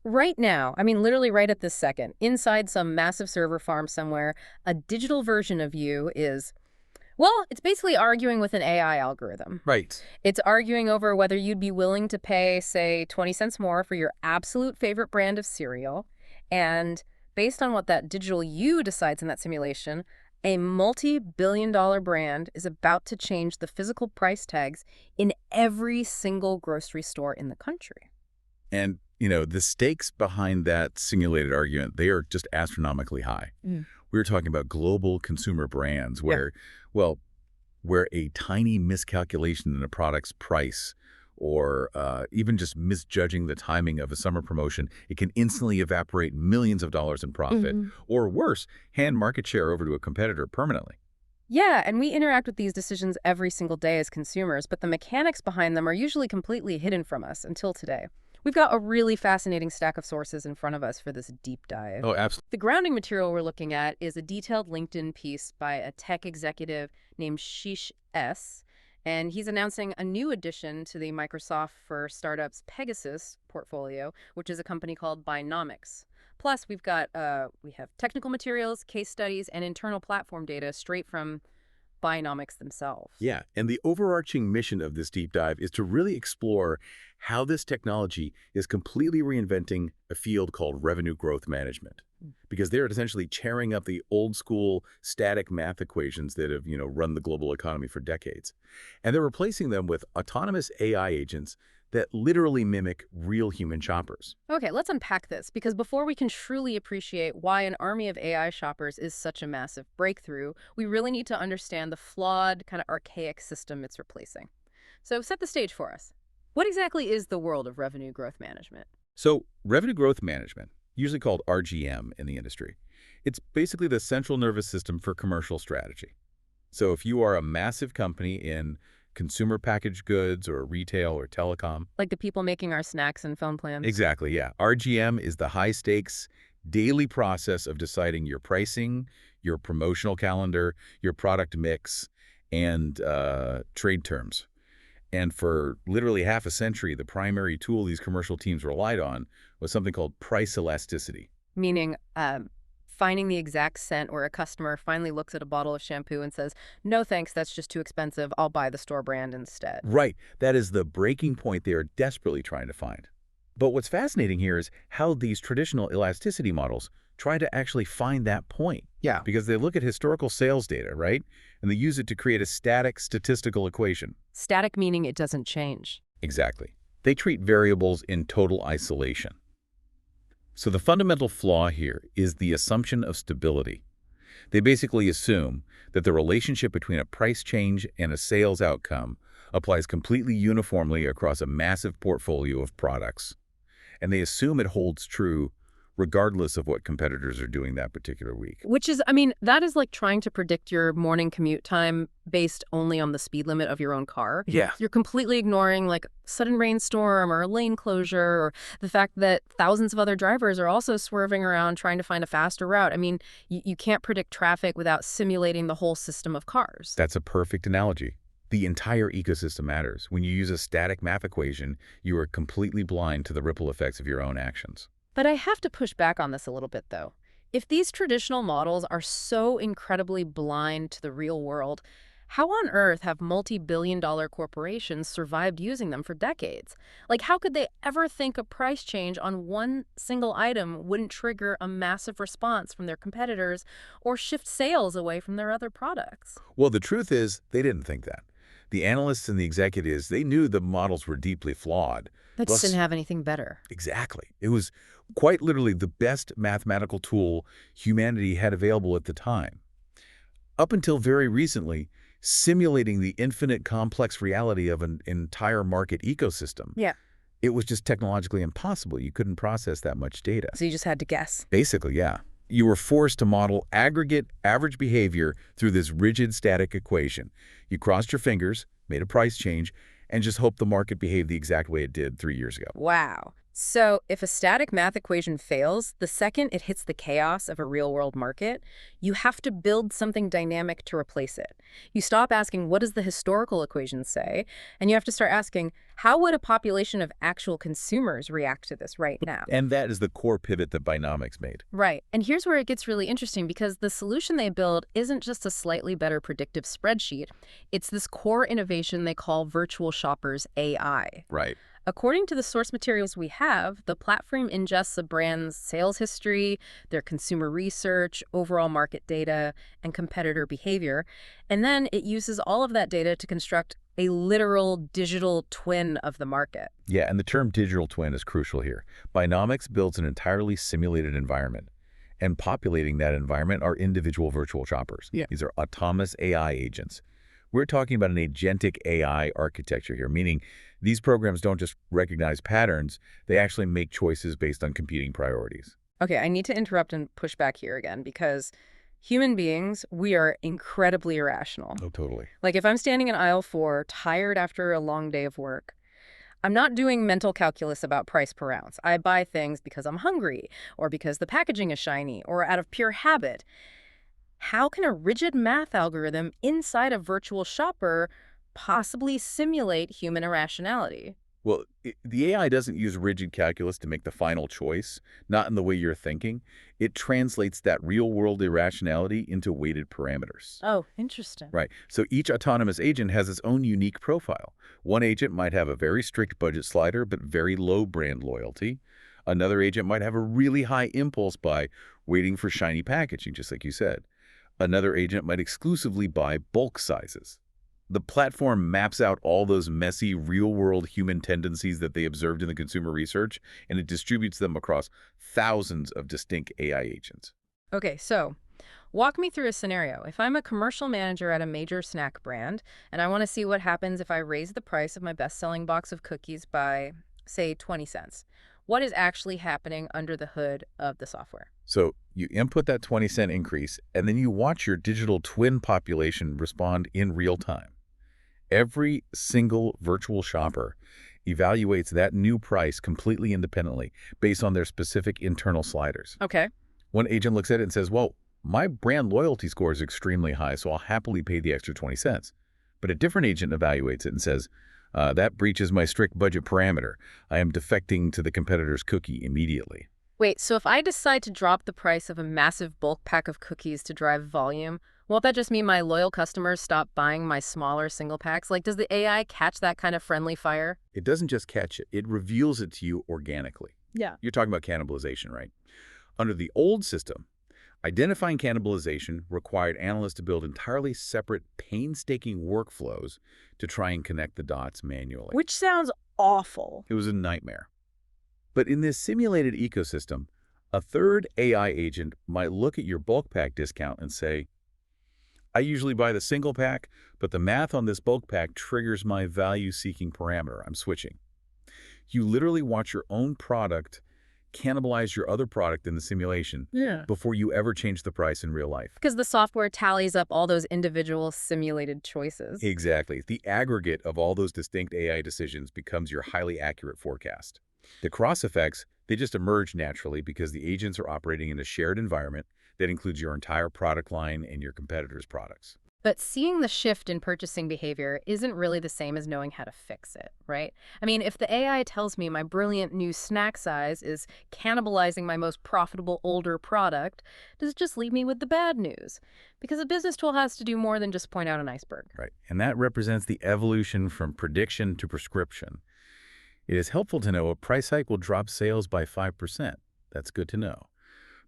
Right now, I mean, literally right at this second, inside some massive server farm somewhere, a digital version of you is, well, it's basically arguing with an AI algorithm. Right. It's arguing over whether you'd be willing to pay, say, 20 cents more for your absolute favorite brand of cereal. And based on what that digital you decides in that simulation, a multi-billion-dollar brand is about to change the physical price tags in every single grocery store in the country. And, the stakes behind that simulated argument, they are just astronomically high. We were talking about global consumer brands where, well, where a tiny miscalculation in a product's price or even just misjudging the timing of a summer promotion, it can instantly evaporate millions of dollars in profit. Or worse, hand market share over to a competitor permanently. Yeah, and we interact with these decisions every single day as consumers, but the mechanics behind them are usually completely hidden from us until today. We've got a really fascinating stack of sources in front of us for this deep dive. Oh, absolutely. The grounding material we're looking at is a detailed LinkedIn piece by a tech executive named Ashish S., and he's announcing a new addition to the Microsoft for Startups Pegasus portfolio, which is a company called Buynomics. Plus, we have technical materials, case studies, and internal platform data straight from Buynomics themselves. Yeah, and the overarching mission of this deep dive is to really explore how this technology is completely reinventing a field called revenue growth management. Because they're essentially tearing up the old school static math equations that have, run the global economy for decades. And they're replacing them with autonomous AI agents that literally mimic real human shoppers. Okay, let's unpack this, because before we can truly appreciate why an army of AI shoppers is such a massive breakthrough, we really need to understand the flawed, kind of archaic system it's replacing. So set the stage for us. What exactly is the world of revenue growth management? So revenue growth management, usually called RGM in the industry, it's basically the central nervous system for commercial strategy. So if you are a massive company in consumer packaged goods or retail or telecom. Like the people making our snacks and phone plans? Exactly, yeah. RGM is the high-stakes daily process of deciding your pricing, your promotional calendar, your product mix, and trade terms. And for literally half a century, the primary tool these commercial teams relied on was something called price elasticity. Meaning finding the exact scent where a customer finally looks at a bottle of shampoo and says, no thanks, that's just too expensive, I'll buy the store brand instead. Right. That is the breaking point they are desperately trying to find. But what's fascinating here is how these traditional elasticity models try to actually find that point. Yeah. Because they look at historical sales data, right? And they use it to create a static statistical equation. Static meaning it doesn't change. Exactly. They treat variables in total isolation. So the fundamental flaw here is the assumption of stability. They basically assume that the relationship between a price change and a sales outcome applies completely uniformly across a massive portfolio of products. And they assume it holds true regardless of what competitors are doing that particular week. Which is, I mean, that is like trying to predict your morning commute time based only on the speed limit of your own car. Yeah. You're completely ignoring like sudden rainstorm or a lane closure or the fact that thousands of other drivers are also swerving around trying to find a faster route. I mean, you can't predict traffic without simulating the whole system of cars. That's a perfect analogy. The entire ecosystem matters. When you use a static math equation, you are completely blind to the ripple effects of your own actions. But I have to push back on this a little bit, though. If these traditional models are so incredibly blind to the real world, how on earth have multi-billion-dollar corporations survived using them for decades? Like, how could they ever think a price change on one single item wouldn't trigger a massive response from their competitors or shift sales away from their other products? Well, the truth is, they didn't think that. The analysts and the executives, they knew the models were deeply flawed. They just didn't have anything better. Exactly. It was quite literally the best mathematical tool humanity had available at the time. Up until very recently, simulating the infinite complex reality of an entire market ecosystem. Yeah. It was just technologically impossible. You couldn't process that much data. So you just had to guess. Basically, yeah. You were forced to model aggregate average behavior through this rigid static equation. You crossed your fingers, made a price change, and just hoped the market behaved the exact way it did 3 years ago. Wow. So, if a static math equation fails, the second it hits the chaos of a real-world market, you have to build something dynamic to replace it. You stop asking, what does the historical equation say? And you have to start asking, how would a population of actual consumers react to this right now? And that is the core pivot that Buynomics made. Right. And here's where it gets really interesting because the solution they build isn't just a slightly better predictive spreadsheet. It's this core innovation they call virtual shoppers AI. Right. According to the source materials we have, the platform ingests a brand's sales history, their consumer research, overall market data, and competitor behavior, and then it uses all of that data to construct a literal digital twin of the market. Yeah, and the term digital twin is crucial here. Buynomics builds an entirely simulated environment, and populating that environment are individual virtual shoppers. Yeah. These are autonomous AI agents. We're talking about an agentic AI architecture here, meaning these programs don't just recognize patterns, they actually make choices based on competing priorities. Okay, I need to interrupt and push back here again because human beings, we are incredibly irrational. Oh, totally. Like if I'm standing in aisle 4, tired after a long day of work, I'm not doing mental calculus about price per ounce. I buy things because I'm hungry, or because the packaging is shiny, or out of pure habit. How can a rigid math algorithm inside a virtual shopper possibly simulate human irrationality? Well, the AI doesn't use rigid calculus to make the final choice, not in the way you're thinking. It translates that real-world irrationality into weighted parameters. Oh, interesting. Right. So each autonomous agent has its own unique profile. One agent might have a very strict budget slider, but very low brand loyalty. Another agent might have a really high impulse buy, waiting for shiny packaging, just like you said. Another agent might exclusively buy bulk sizes. The platform maps out all those messy, real-world human tendencies that they observed in the consumer research, and it distributes them across thousands of distinct AI agents. Okay, so walk me through a scenario. If I'm a commercial manager at a major snack brand, and I want to see what happens if I raise the price of my best-selling box of cookies by, say, 20 cents, what is actually happening under the hood of the software? So you input that 20-cent increase, and then you watch your digital twin population respond in real time. Every single virtual shopper evaluates that new price completely independently based on their specific internal sliders. Okay. One agent looks at it and says, well, my brand loyalty score is extremely high, so I'll happily pay the extra 20 cents. But a different agent evaluates it and says, that breaches my strict budget parameter. I am defecting to the competitor's cookie immediately. Wait, so if I decide to drop the price of a massive bulk pack of cookies to drive volume, won't that just mean my loyal customers stop buying my smaller single packs? Like, does the AI catch that kind of friendly fire? It doesn't just catch it, it reveals it to you organically. Yeah. You're talking about cannibalization, right? Under the old system, identifying cannibalization required analysts to build entirely separate, painstaking workflows to try and connect the dots manually. Which sounds awful. It was a nightmare. But in this simulated ecosystem, a third AI agent might look at your bulk pack discount and say, I usually buy the single pack, but the math on this bulk pack triggers my value-seeking parameter. I'm switching. You literally watch your own product cannibalize your other product in the simulation before you ever change the price in real life. Because the software tallies up all those individual simulated choices. Exactly. The aggregate of all those distinct AI decisions becomes your highly accurate forecast. The cross effects, they just emerge naturally because the agents are operating in a shared environment that includes your entire product line and your competitors' products. But seeing the shift in purchasing behavior isn't really the same as knowing how to fix it, right? I mean, if the AI tells me my brilliant new snack size is cannibalizing my most profitable older product, does it just leave me with the bad news? Because a business tool has to do more than just point out an iceberg. Right. And that represents the evolution from prediction to prescription. It is helpful to know a price hike will drop sales by 5%. That's good to know.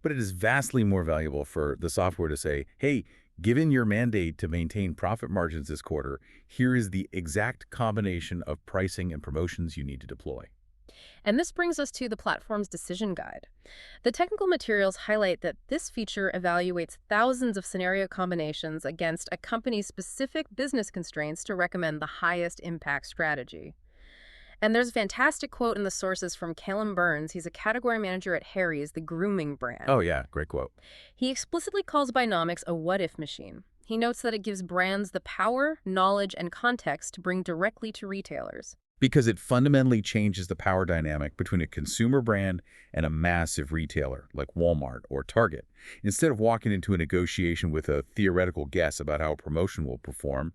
But it is vastly more valuable for the software to say, hey, given your mandate to maintain profit margins this quarter, here is the exact combination of pricing and promotions you need to deploy. And this brings us to the platform's decision guide. The technical materials highlight that this feature evaluates thousands of scenario combinations against a company's specific business constraints to recommend the highest impact strategy. And there's a fantastic quote in the sources from Callum Burns. He's a category manager at Harry's, the grooming brand. Oh yeah, great quote. He explicitly calls Buynomics a what-if machine. He notes that it gives brands the power, knowledge, and context to bring directly to retailers. Because it fundamentally changes the power dynamic between a consumer brand and a massive retailer like Walmart or Target. Instead of walking into a negotiation with a theoretical guess about how a promotion will perform,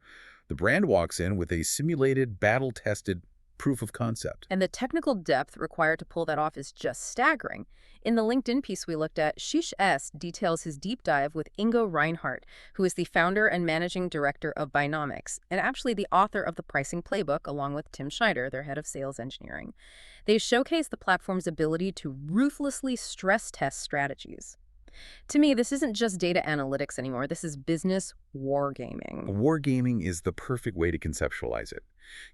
the brand walks in with a simulated, battle-tested proof of concept. And the technical depth required to pull that off is just staggering. In the LinkedIn piece we looked at, 𝒆𝒏𝒖𝒆 details his deep dive with Ingo Reinhardt, who is the founder and managing director of Buynomics, and actually the author of the pricing playbook, along with Tim Schneider, their head of sales engineering. They showcase the platform's ability to ruthlessly stress test strategies. To me, this isn't just data analytics anymore. This is business wargaming. Wargaming is the perfect way to conceptualize it.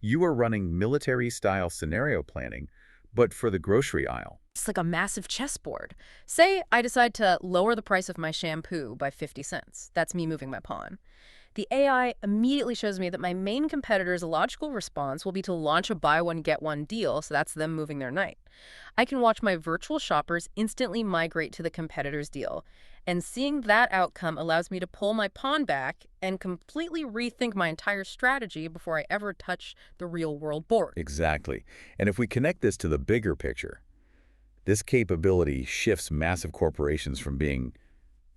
You are running military-style scenario planning, but for the grocery aisle. It's like a massive chessboard. Say I decide to lower the price of my shampoo by 50 cents. That's me moving my pawn. The AI immediately shows me that my main competitor's logical response will be to launch a buy one, get one deal, so that's them moving their night. I can watch my virtual shoppers instantly migrate to the competitor's deal, and seeing that outcome allows me to pull my pawn back and completely rethink my entire strategy before I ever touch the real-world board. Exactly. And if we connect this to the bigger picture, this capability shifts massive corporations from being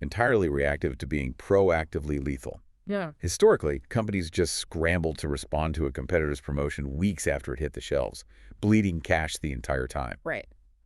entirely reactive to being proactively lethal. Yeah. Historically, companies just scrambled to respond to a competitor's promotion weeks after it hit the shelves, bleeding cash the entire time. Right.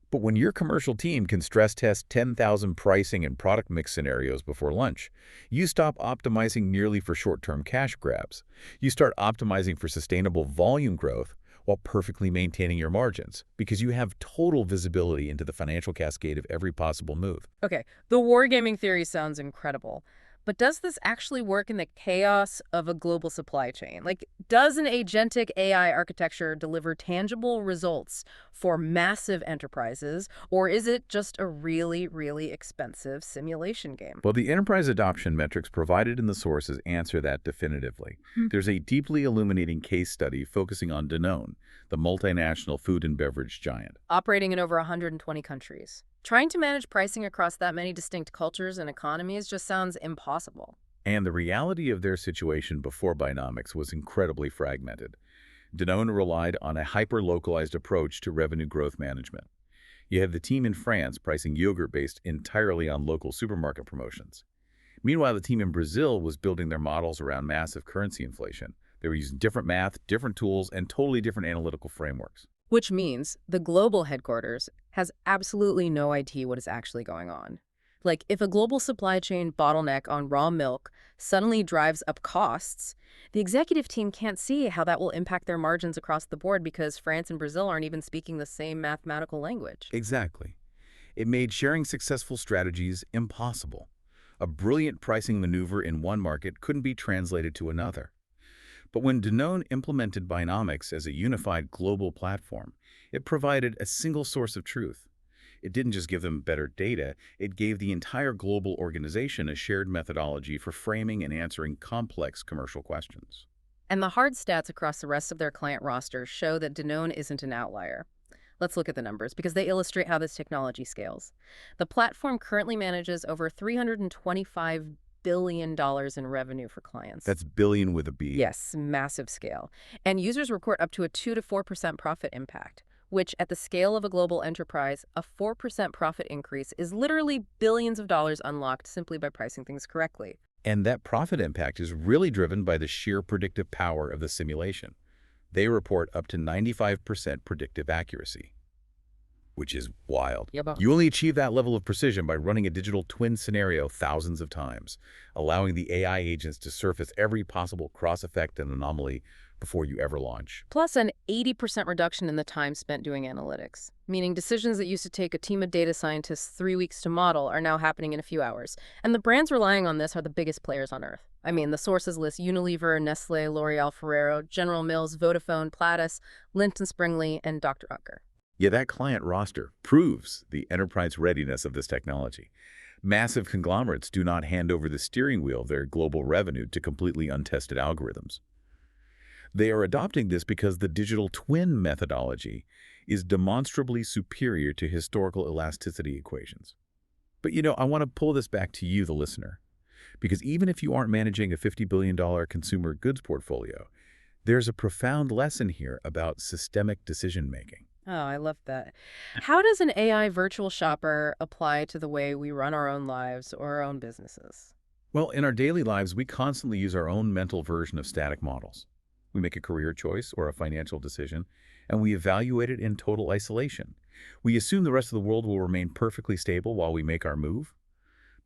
But when your commercial team can stress test 10,000 pricing and product mix scenarios before lunch, you stop optimizing merely for short-term cash grabs. You start optimizing for sustainable volume growth while perfectly maintaining your margins, because you have total visibility into the financial cascade of every possible move. Okay, the wargaming theory sounds incredible. But does this actually work in the chaos of a global supply chain? Like, does an agentic AI architecture deliver tangible results for massive enterprises, or is it just a really, really expensive simulation game? Well, the enterprise adoption metrics provided in the sources answer that definitively. There's a deeply illuminating case study focusing on Danone, the multinational food and beverage giant. Operating in over 120 countries. Trying to manage pricing across that many distinct cultures and economies just sounds impossible. And the reality of their situation before Buynomics was incredibly fragmented. Danone relied on a hyper-localized approach to revenue growth management. You had the team in France pricing yogurt based entirely on local supermarket promotions. Meanwhile, the team in Brazil was building their models around massive currency inflation. They were using different math, different tools, and totally different analytical frameworks. Which means the global headquarters has absolutely no idea what is actually going on. Like, if a global supply chain bottleneck on raw milk suddenly drives up costs, the executive team can't see how that will impact their margins across the board because France and Brazil aren't even speaking the same mathematical language. Exactly. It made sharing successful strategies impossible. A brilliant pricing maneuver in one market couldn't be translated to another. But when Danone implemented Buynomics as a unified global platform, it provided a single source of truth. It didn't just give them better data, it gave the entire global organization a shared methodology for framing and answering complex commercial questions. And the hard stats across the rest of their client roster show that Danone isn't an outlier. Let's look at the numbers, because they illustrate how this technology scales. The platform currently manages over $325 billion in revenue for clients. That's billion with a B. Yes, massive scale. And users report up to a 2 to 4% profit impact, which at the scale of a global enterprise, a 4% profit increase is literally billions of dollars unlocked simply by pricing things correctly. And that profit impact is really driven by the sheer predictive power of the simulation. They report up to 95% predictive accuracy, which is wild. Yeah, You only achieve that level of precision by running a digital twin scenario thousands of times, allowing the AI agents to surface every possible cross-effect and anomaly before you ever launch. Plus an 80% reduction in the time spent doing analytics, meaning decisions that used to take a team of data scientists 3 weeks to model are now happening in a few hours. And the brands relying on this are the biggest players on Earth. I mean, the sources list Unilever, Nestle, L'Oreal Ferrero, General Mills, Vodafone, Platis, Lindt & Springs, and Dr. Ucker. Yeah, that client roster proves the enterprise readiness of this technology. Massive conglomerates do not hand over the steering wheel of their global revenue to completely untested algorithms. They are adopting this because the digital twin methodology is demonstrably superior to historical elasticity equations. But I want to pull this back to you, the listener, because even if you aren't managing a $50 billion consumer goods portfolio, There's a profound lesson here about systemic decision-making. Oh, I love that. How does an AI virtual shopper apply to the way we run our own lives or our own businesses? Well, in our daily lives, we constantly use our own mental version of static models. We make a career choice or a financial decision, and we evaluate it in total isolation. We assume the rest of the world will remain perfectly stable while we make our move.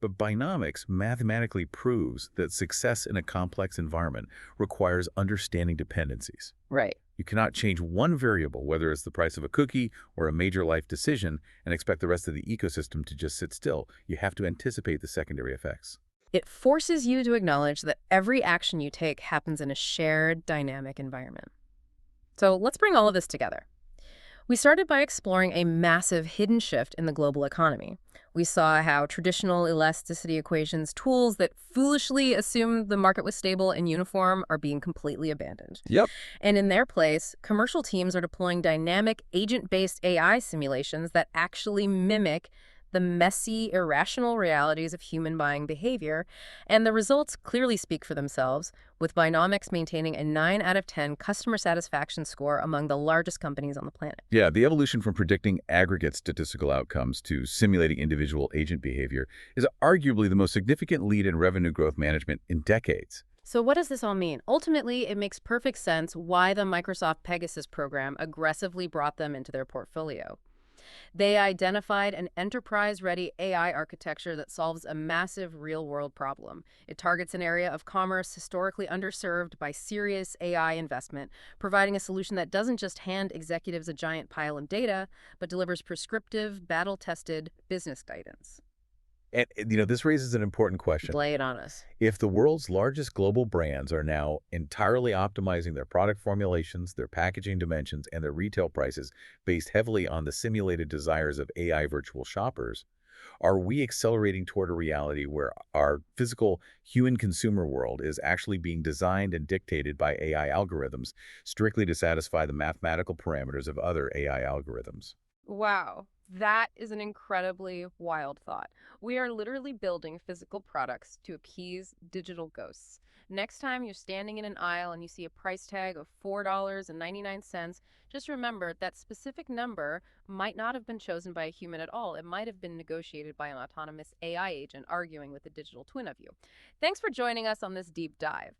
But Buynomics mathematically proves that success in a complex environment requires understanding dependencies. Right. You cannot change one variable, whether it's the price of a cookie or a major life decision, and expect the rest of the ecosystem to just sit still. You have to anticipate the secondary effects. It forces you to acknowledge that every action you take happens in a shared, dynamic environment. So let's bring all of this together. We started by exploring a massive hidden shift in the global economy. We saw how traditional elasticity equations, tools that foolishly assumed the market was stable and uniform, are being completely abandoned. Yep. And in their place, commercial teams are deploying dynamic agent-based AI simulations that actually mimic the messy, irrational realities of human buying behavior, and the results clearly speak for themselves, with Buynomics maintaining a 9 out of 10 customer satisfaction score among the largest companies on the planet. Yeah, the evolution from predicting aggregate statistical outcomes to simulating individual agent behavior is arguably the most significant lead in revenue growth management in decades. So what does this all mean? Ultimately, it makes perfect sense why the Microsoft Pegasus program aggressively brought them into their portfolio. They identified an enterprise-ready AI architecture that solves a massive real-world problem. It targets an area of commerce historically underserved by serious AI investment, providing a solution that doesn't just hand executives a giant pile of data, but delivers prescriptive, battle-tested business guidance. And, this raises an important question. Lay it on us. If the world's largest global brands are now entirely optimizing their product formulations, their packaging dimensions, and their retail prices based heavily on the simulated desires of AI virtual shoppers, are we accelerating toward a reality where our physical human consumer world is actually being designed and dictated by AI algorithms strictly to satisfy the mathematical parameters of other AI algorithms? Wow, that is an incredibly wild thought. We are literally building physical products to appease digital ghosts. Next time you're standing in an aisle and you see a price tag of $4.99, just remember that specific number might not have been chosen by a human at all. It might have been negotiated by an autonomous AI agent arguing with a digital twin of you. Thanks for joining us on this deep dive.